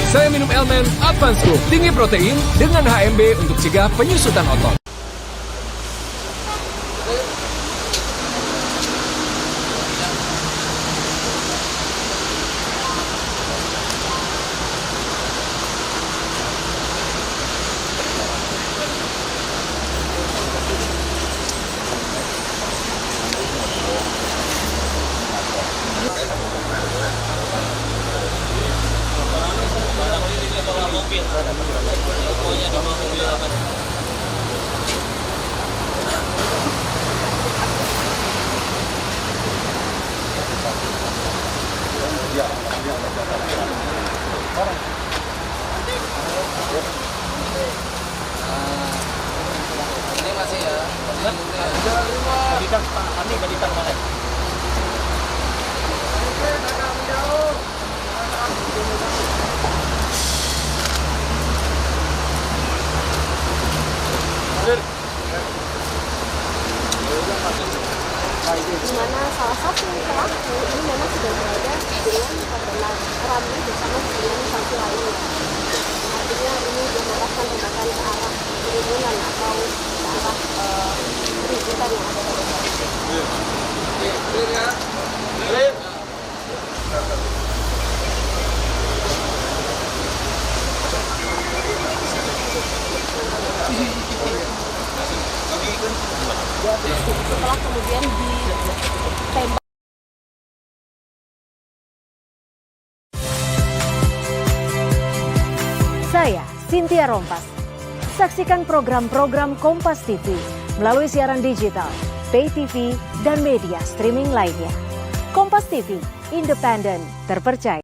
Saya minum Elmen Advance Group, tinggi protein dengan HMB untuk cegah penyusutan otot. Ini masih ya. Badikan mana? Di mana salah satu pelaku ini memang sudah berada dengan terkena rami bersama dengan satu lainnya. Artinya ini diharapkan tindakan ke arah kerumunan atau ke arah keributan yang ada pada saat itu. Setelah kemudian ditembak. Saya Cynthia Rompas. Saksikan program-program Kompas TV melalui siaran digital, pay TV, dan media streaming lainnya. Kompas TV, independen, terpercaya.